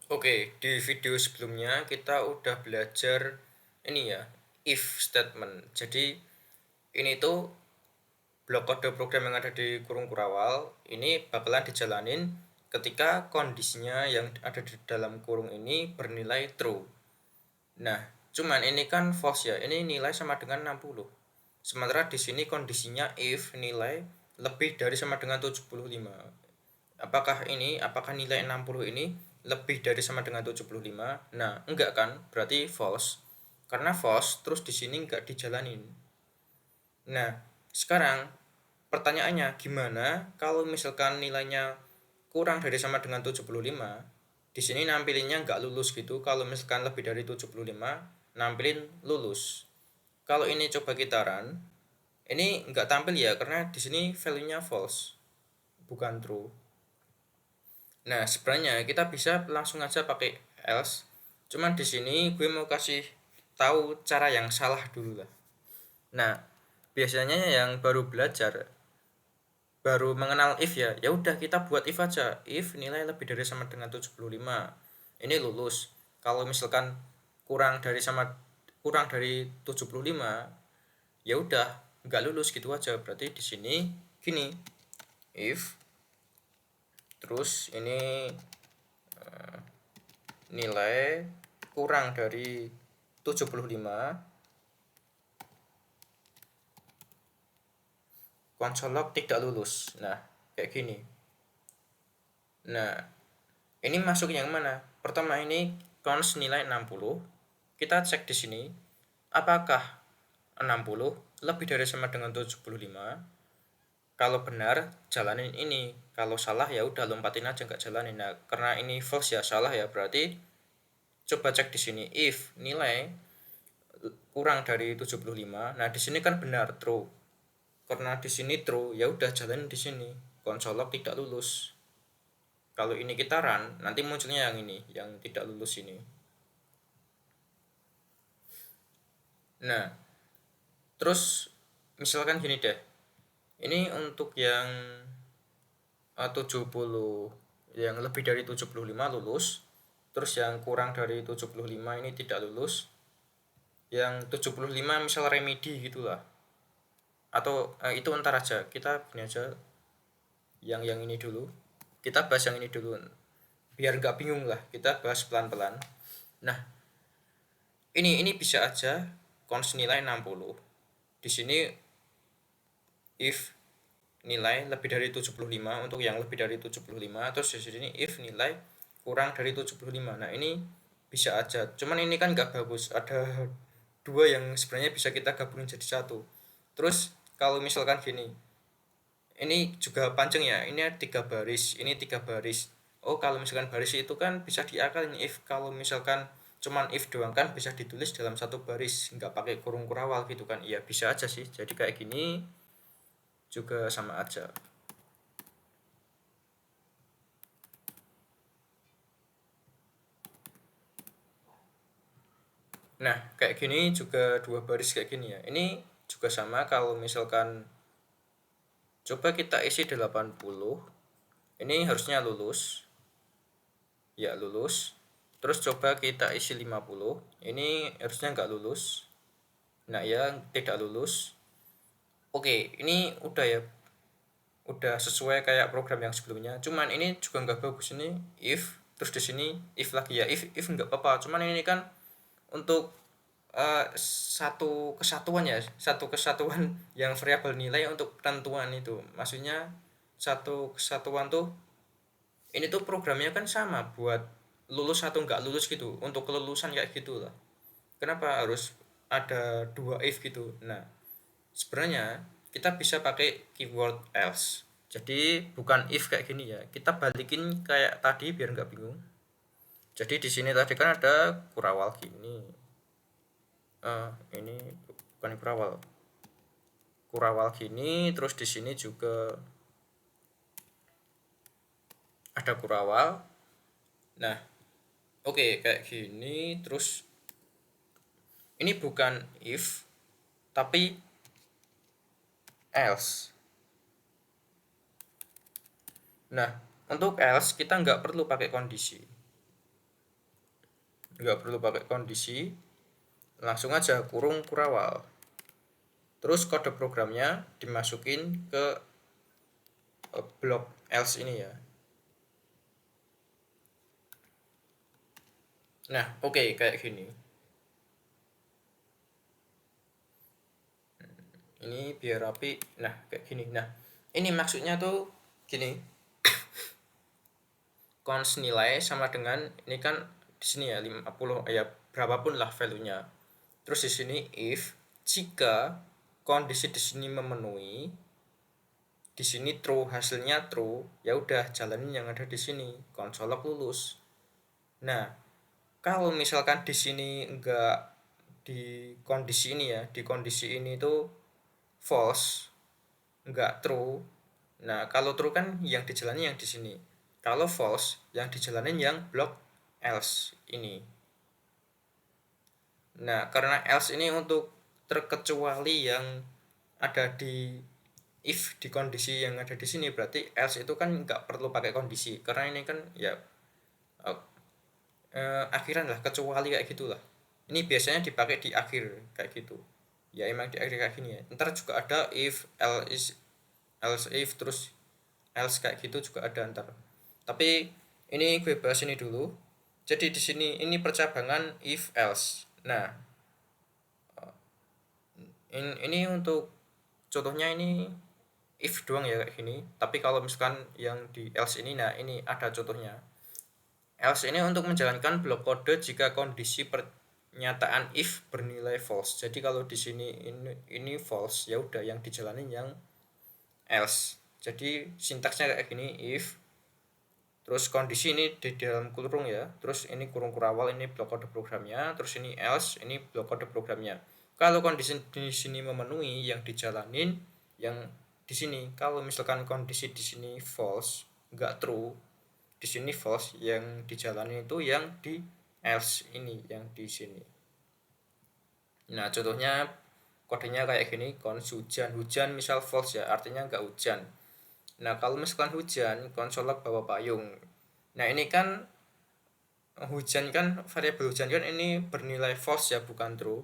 Oke, di video sebelumnya kita udah belajar ini ya, if statement. Jadi ini tuh blok kode program yang ada di kurung kurawal ini bakalan dijalanin ketika kondisinya yang ada di dalam kurung ini bernilai true. Nah, cuman ini kan false ya. Ini nilai sama dengan 60. Sementara di sini kondisinya if nilai lebih dari sama dengan 75. Apakah nilai 60 ini lebih dari sama dengan 75? Nah, enggak kan? Berarti false. Karena false, terus di sini enggak dijalanin. Nah, sekarang pertanyaannya gimana kalau misalkan nilainya kurang dari sama dengan 75? Di sini nampilinnya enggak lulus gitu. Kalau misalkan lebih dari 75, nampilin lulus. Kalau ini coba kita run, ini enggak tampil ya karena di sini value-nya false, bukan true. Nah, sebenarnya kita bisa langsung aja pakai else. Cuman di sini gue mau kasih tahu cara yang salah dulu lah. Nah, biasanya yang baru belajar, baru mengenal if ya, ya udah kita buat if aja. If nilai lebih dari sama dengan 75. Ini lulus. Kalau misalkan kurang dari 75, ya udah nggak lulus gitu aja. Berarti di sini gini, if terus ini nilai kurang dari 75, konsol log tidak lulus. Nah, kayak gini. Nah, ini masuk yang mana? Pertama ini cons nilai 60. Kita cek di sini apakah 60 lebih dari sama dengan 75. Kalau benar jalanin ini, kalau salah ya udah lompatin aja nggak jalanin. Nah, karena ini false ya, salah ya, berarti coba cek di sini if nilai kurang dari 75. Nah, di sini kan benar true. Karena di sini true, ya udah jalanin di sini. Konsol log tidak lulus. Kalau ini kita run, nanti munculnya yang ini, yang tidak lulus ini. Nah, terus misalkan gini deh. Ini untuk yang 70, yang lebih dari 75 lulus. Terus yang kurang dari 75 ini tidak lulus. Yang 75 misal remedi gitulah. Atau itu ntar aja, kita punya aja yang ini dulu. Kita bahas yang ini dulu. Biar nggak bingung lah, kita bahas pelan-pelan. Nah, ini bisa aja cons nilai 60. Di sini if nilai lebih dari 75 untuk yang lebih dari 75, terus di sini if nilai kurang dari 75. Nah, ini bisa aja. Cuman ini kan nggak bagus. Ada dua yang sebenarnya bisa kita gabungin jadi satu. Terus kalau misalkan gini, ini juga panjang ya. Ini 3 baris, ini 3 baris. Oh, kalau misalkan baris itu kan bisa diakalin if. Kalau misalkan cuman if doang kan bisa ditulis dalam 1 baris, nggak pakai kurung kurawal gitu kan. Iya, bisa aja sih. Jadi kayak gini juga sama aja. Nah, kayak gini juga 2 baris kayak gini ya. Ini juga sama kalau misalkan coba kita isi 80. Ini harusnya lulus. Ya, lulus. Terus coba kita isi 50. Ini harusnya nggak lulus. Nah, ya tidak lulus. Oke, ini udah ya. Udah sesuai kayak program yang sebelumnya. Cuman ini juga nggak bagus. Ini if, terus di sini if lagi ya. If nggak apa-apa. Cuman ini kan untuk satu kesatuan ya, satu kesatuan yang variabel nilai untuk tentuan itu. Maksudnya satu kesatuan tuh, ini tuh programnya kan sama buat lulus atau nggak lulus gitu, untuk kelulusan kayak gitu lah. Kenapa harus ada 2 if gitu? Nah, sebenarnya kita bisa pakai keyword else. Jadi bukan if kayak gini ya, kita balikin kayak tadi biar nggak bingung. Jadi di sini tadi kan ada kurawal gini. Ini bukan kurawal. Kurawal gini, terus di sini juga ada kurawal. Nah, oke, kayak gini. Terus ini bukan if tapi else. Nah, untuk else kita nggak perlu pakai kondisi. nggak perlu pakai kondisi, langsung aja kurung kurawal. Terus kode programnya dimasukin ke blok else ini ya. Nah, oke, kayak gini. Ini biar rapi. Nah, kayak gini. Nah, ini maksudnya tuh gini. Cons nilai sama dengan ini kan di sini ya 50 ya berapapun lah value-nya. Terus di sini if jika kondisi di sini memenuhi, di sini true, hasilnya true, ya udah jalanin yang ada di sini, konsolok lulus. Nah, kalau misalkan di sini enggak, di kondisi ini ya, di kondisi ini tuh false, enggak true. Nah, kalau true kan yang dijalani yang di sini. Kalau false, yang dijalanin yang blok else ini. Nah, karena else ini untuk terkecuali yang ada di if di kondisi yang ada di sini, berarti else itu kan nggak perlu pakai kondisi karena ini kan ya akhiran lah, kecuali kayak gitulah. Ini biasanya dipakai di akhir kayak gitu. Ya emang di akhir kayak gini ya. Ntar juga ada if, else if, terus else kayak gitu juga ada ntar. Tapi ini gue bahas ini dulu. Jadi di sini ini percabangan if else. Nah, ini untuk contohnya ini if doang ya kayak gini. Tapi kalau misalkan yang di else ini, nah ini ada contohnya. Else ini untuk menjalankan blok kode jika kondisi pernyataan if bernilai false. Jadi kalau di sini ini false, ya udah yang dijalanin yang else. Jadi sintaksnya kayak gini, if terus kondisi ini di dalam kurung ya, terus ini kurung kurawal, ini blok kode programnya, terus ini else, ini blok kode programnya. Kalau kondisi di sini memenuhi, yang dijalanin yang di sini. Kalau misalkan kondisi di sini false, enggak true, di sini false, yang dijalani itu yang di else ini, yang di sini. Nah, contohnya kodenya kayak gini, cons hujan. Hujan misal false ya, artinya enggak hujan. Nah, kalau misalkan hujan, konsolok bawa payung. Nah, ini kan hujan kan, variabel hujan kan ini bernilai false ya, bukan true.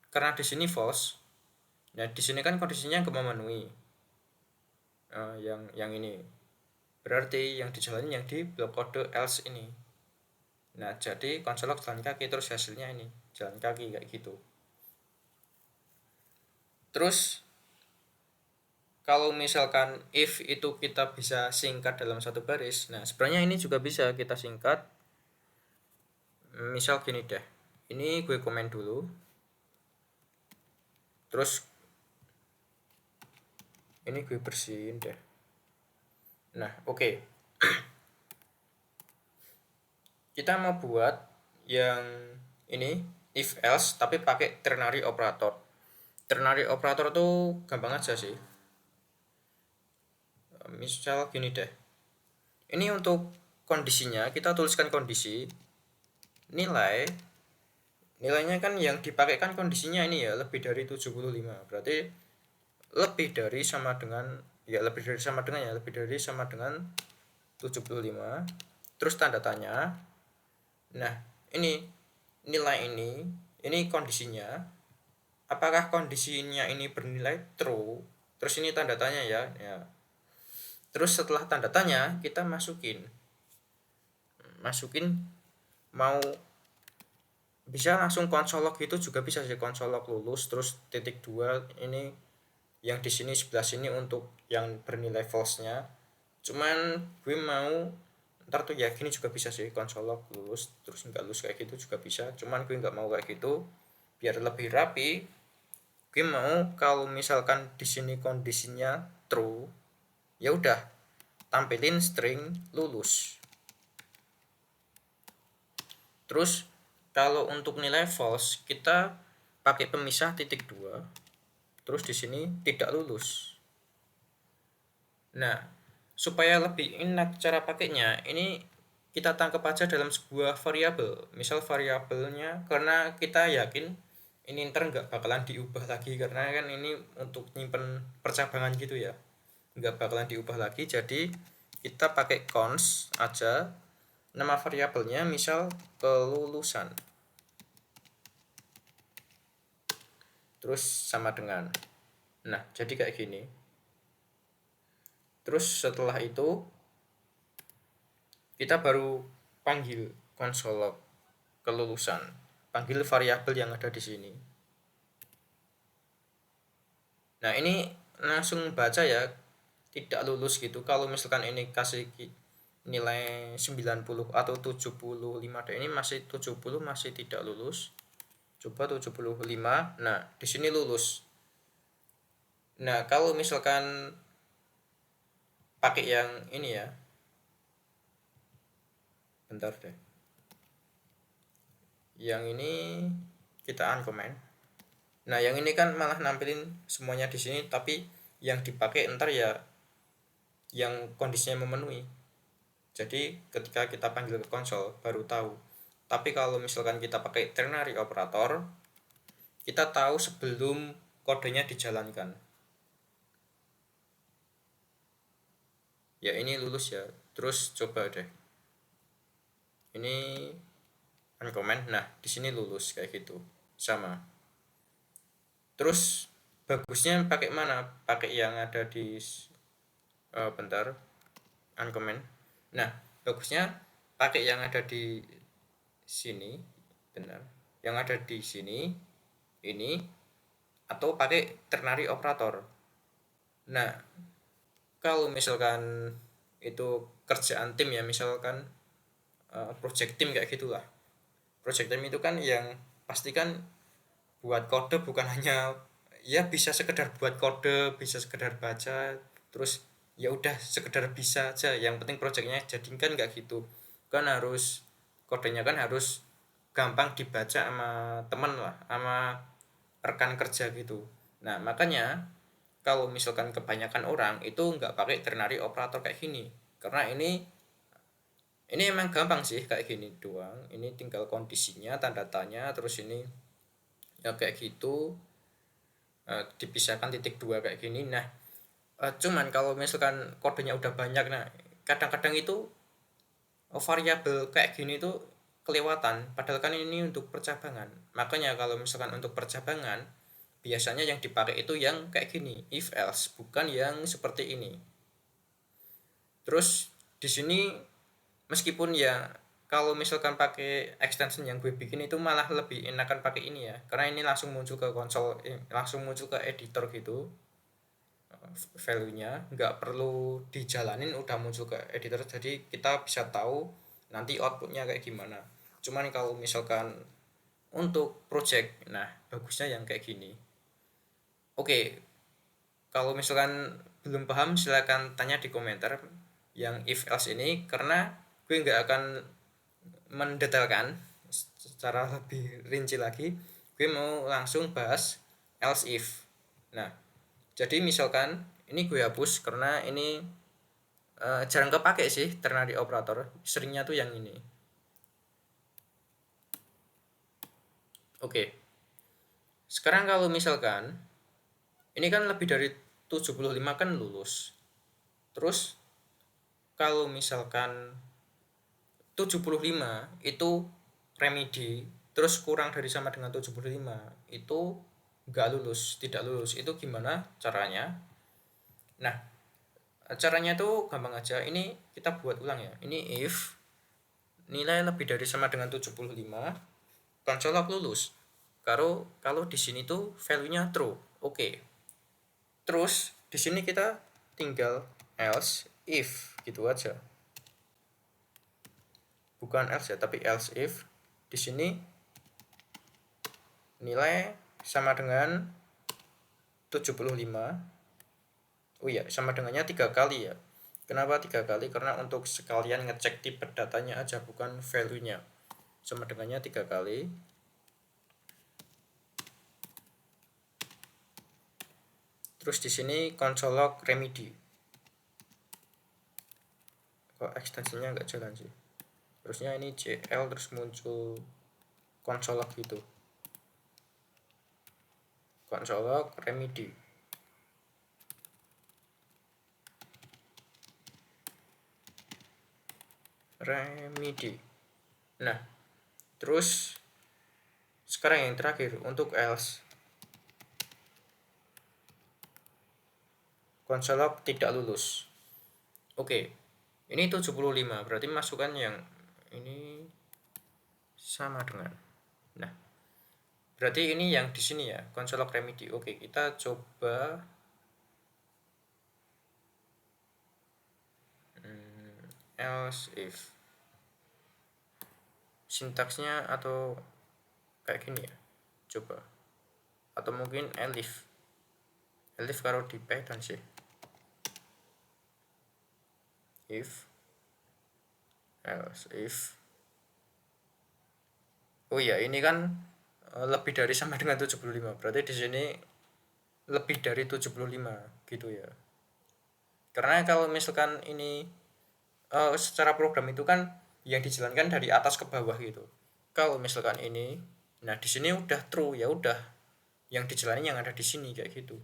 Karena di sini false. Nah, di sini kan kondisinya enggak memenuhi. Yang ini. Berarti yang dijalani yang di blok kode else ini. Nah, jadi konsolok jalan kaki, terus hasilnya ini jalan kaki kayak gitu. Terus kalau misalkan if itu kita bisa singkat dalam satu baris, nah sebenarnya ini juga bisa kita singkat. Misal gini deh, ini gue komen dulu, terus ini gue bersihin deh. Nah, oke. Kita mau buat yang ini if else tapi pakai ternary operator. Ternary operator tuh gampang aja sih. Misal gini deh, ini untuk kondisinya kita tuliskan kondisi nilainya kan yang dipakai kan kondisinya ini ya lebih dari 75, berarti lebih dari sama dengan ya lebih dari sama dengan ya lebih dari sama dengan 75, terus tanda tanya. Nah, ini nilai ini kondisinya, apakah kondisinya ini bernilai true, terus ini tanda tanya ya. Terus setelah tanda tanya kita masukin mau bisa langsung konsolok itu juga bisa sih, konsolok lulus terus titik 2 ini yang di sini sebelah sini untuk yang bernilai false-nya. Cuman gue mau ntar tuh ya gini juga bisa sih, konsolok lulus terus enggak lulus kayak gitu juga bisa. Cuman gue enggak mau kayak gitu, biar lebih rapi. Gue mau kalau misalkan di sini kondisinya true, ya udah tampilin string lulus. Terus kalau untuk nilai false kita pakai pemisah titik 2. Terus di sini tidak lulus. Nah, supaya lebih enak cara pakainya, ini kita tangkap aja dalam sebuah variabel. Misal variabelnya, karena kita yakin ini ntar nggak bakalan diubah lagi, karena kan ini untuk nyimpen percabangan gitu ya, nggak bakalan diubah lagi. Jadi kita pakai cons aja, nama variabelnya misal kelulusan, terus sama dengan, nah jadi kayak gini. Terus setelah itu kita baru panggil console log kelulusan, panggil variabel yang ada di sini. Nah ini langsung baca ya, tidak lulus gitu. Kalau misalkan ini kasih nilai 90 atau 75, ini masih 70, masih tidak lulus. Coba 75, nah di sini lulus. Nah kalau misalkan pakai yang ini ya, bentar deh, yang ini kita uncomment. Nah yang ini kan malah nampilin semuanya di sini, tapi yang dipakai ntar ya yang kondisinya memenuhi. Jadi ketika kita panggil ke konsol baru tahu. Tapi kalau misalkan kita pakai ternary operator, kita tahu sebelum kodenya dijalankan. Ya ini lulus ya. Terus coba deh. Ini uncomment. Nah, di sini lulus kayak gitu. Sama. Terus bagusnya pakai mana? Pakai yang ada di bentar. Uncomment. Nah, bagusnya pakai yang ada di sini, benar. Yang ada di sini ini, atau pakai ternary operator. Nah, kalau misalkan itu kerjaan tim ya, misalkan project team kayak gitulah. Project team itu kan yang pastikan buat kode bukan hanya ya bisa sekedar buat kode, bisa sekedar baca, terus ya udah sekedar bisa aja. Yang penting projectnya jadi kan nggak gitu. Kan harus kodenya kan harus gampang dibaca sama temen lah, sama rekan kerja gitu. Nah makanya kalau misalkan kebanyakan orang itu nggak pakai ternary operator kayak gini, karena ini emang gampang sih kayak gini doang. Ini tinggal kondisinya, tanda tanya, terus ini ya kayak gitu, dipisahkan titik dua kayak gini. Nah cuman kalau misalkan kodenya udah banyak, nah kadang-kadang itu variabel kayak gini tuh kelewatan, padahal kan ini untuk percabangan. Makanya kalau misalkan untuk percabangan biasanya yang dipakai itu yang kayak gini, if else, bukan yang seperti ini. Terus di sini meskipun ya kalau misalkan pakai extension yang gue bikin itu malah lebih enakan pakai ini ya, karena ini langsung muncul ke konsol, langsung muncul ke editor gitu, value-nya nggak perlu dijalanin udah muncul ke editor, jadi kita bisa tahu nanti outputnya kayak gimana. Cuman kalau misalkan untuk project, nah bagusnya yang kayak gini. Oke, kalau misalkan belum paham silahkan tanya di komentar yang if else ini, karena gue nggak akan mendetailkan secara lebih rinci lagi. Gue mau langsung bahas else if. Nah jadi misalkan ini gue hapus karena ini jarang kepake sih ternary operator, seringnya tuh yang ini. Oke, sekarang kalau misalkan ini kan lebih dari 75 kan lulus. Terus kalau misalkan 75 itu remedi, terus kurang dari sama dengan 75 itu nggak lulus, tidak lulus. Itu gimana caranya? Nah caranya tuh gampang aja. Ini kita buat ulang ya. Ini if nilai lebih dari sama dengan 75, console log lulus. Kalau di sini tuh value-nya true. Oke. Terus di sini kita tinggal else if gitu aja. Bukan else ya, tapi else if. Di sini nilai sama dengan 75. Oh iya, sama dengannya 3 kali ya. Kenapa 3 kali? Karena untuk sekalian ngecek tipe datanya aja, bukan value-nya. Sama dengannya 3 kali. Terus di sini console log remedy. Kok ekstensinya nggak jalan sih? Terusnya ini cl terus muncul console log gitu. Console log remedy. remedy. Nah, terus sekarang yang terakhir untuk else. Console log tidak lulus. Oke. Ini 75, berarti masukkan yang ini sama dengan. Nah, berarti ini yang di sini ya, console log remedy. Oke, kita coba else if. Sintaksnya atau kayak gini ya. Coba. Atau mungkin elif. Elif kalau di Python sih. If else if. Oh iya, ini kan lebih dari sama dengan 75. Berarti di sini lebih dari 75 gitu ya. Karena kalau misalkan ini secara program itu kan yang dijalankan dari atas ke bawah gitu. Kalau misalkan ini, nah di sini udah true, ya udah yang dijalani yang ada di sini kayak gitu.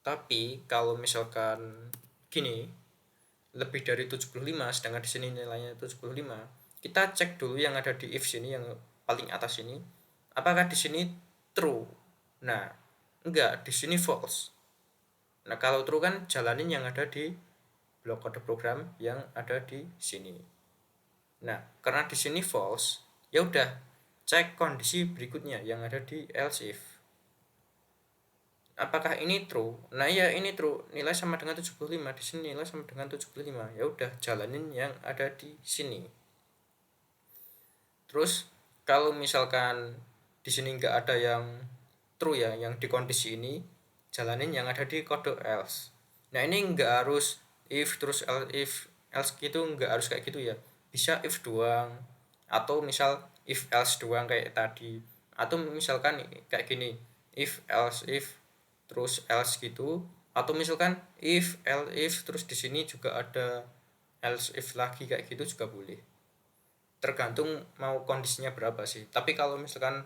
Tapi kalau misalkan gini, lebih dari 75 sedangkan di sini nilainya 75, kita cek dulu yang ada di if sini yang paling atas ini, apakah di sini true. Nah, enggak, di sini false. Nah, kalau true kan jalanin yang ada di blok kode program yang ada di sini. Nah, karena di sini false, ya udah cek kondisi berikutnya yang ada di else if. Apakah ini true? Nah, ya ini true. Nilai sama dengan 75. Di sini nilai sama dengan 75. Ya udah jalanin yang ada di sini. Terus kalau misalkan di sini nggak ada yang true ya, yang di kondisi ini, jalanin yang ada di kode else. Nah, ini nggak harus if terus else gitu, nggak harus kayak gitu ya. Bisa if doang, atau misal if else doang kayak tadi, atau misalkan kayak gini, if else if terus else gitu, atau misalkan if else if terus di sini juga ada else if lagi kayak gitu juga boleh. Tergantung mau kondisinya berapa sih. Tapi kalau misalkan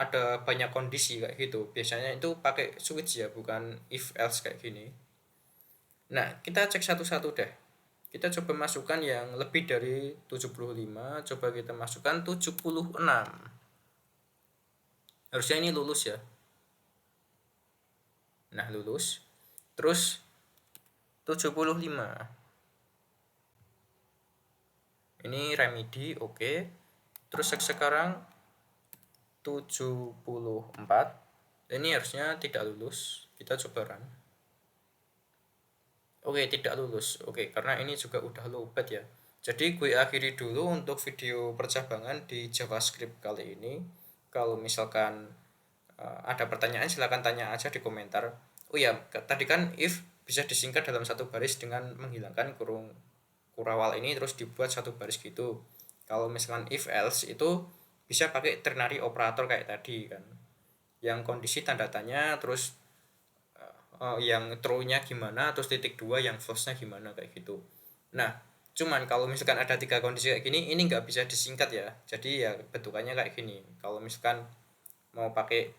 ada banyak kondisi kayak gitu, biasanya itu pakai switch ya, bukan if else kayak gini. Nah, kita cek satu-satu deh. Kita coba masukkan yang lebih dari 75, coba kita masukkan 76. Harusnya ini lulus ya. Nah, lulus. Terus 75. Ini remedy, oke. Terus sekarang 74. Ini harusnya tidak lulus. Kita coba run. Oke, tidak lulus. Oke, karena ini juga udah lowbat ya. Jadi gue akhiri dulu untuk video percabangan di JavaScript kali ini. Kalau misalkan ada pertanyaan silahkan tanya aja di komentar. Oh ya, tadi kan if bisa disingkat dalam satu baris dengan menghilangkan kurung kurawal ini terus dibuat satu baris gitu. Kalau misalkan if else itu bisa pakai ternary operator kayak tadi kan. Yang kondisi tanda tanya terus yang true-nya gimana, terus titik 2 yang false-nya gimana kayak gitu. Nah, cuman kalau misalkan ada 3 kondisi kayak gini, ini nggak bisa disingkat ya. Jadi ya bentukannya kayak gini. Kalau misalkan mau pakai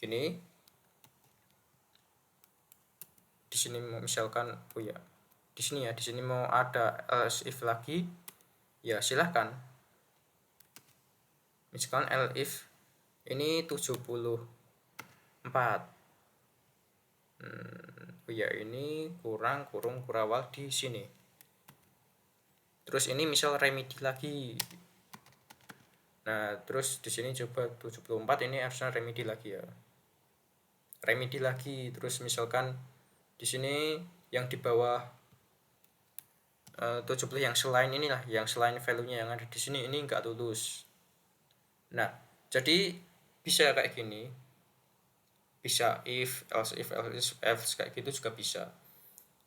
gini, di sini misalkan oh ya, di sini ya, di sini mau ada else if lagi, ya silahkan. Misalkan else if ini 74. Oh ya, ini kurang kurung kurawal di sini. Terus ini misal remedy lagi. Nah, terus di sini coba 74, ini harusnya remedy lagi ya. Remedy lagi, terus misalkan di sini yang di bawah 70 yang selain inilah, yang selain value-nya yang ada di sini ini enggak lulus. Nah, jadi bisa kayak gini. Bisa if else kayak gitu juga bisa.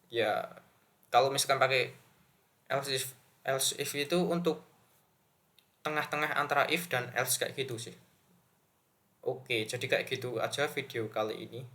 Ya, kalau misalkan pakai else if itu untuk tengah-tengah antara if dan else kayak gitu sih. Oke, jadi kayak gitu aja video kali ini.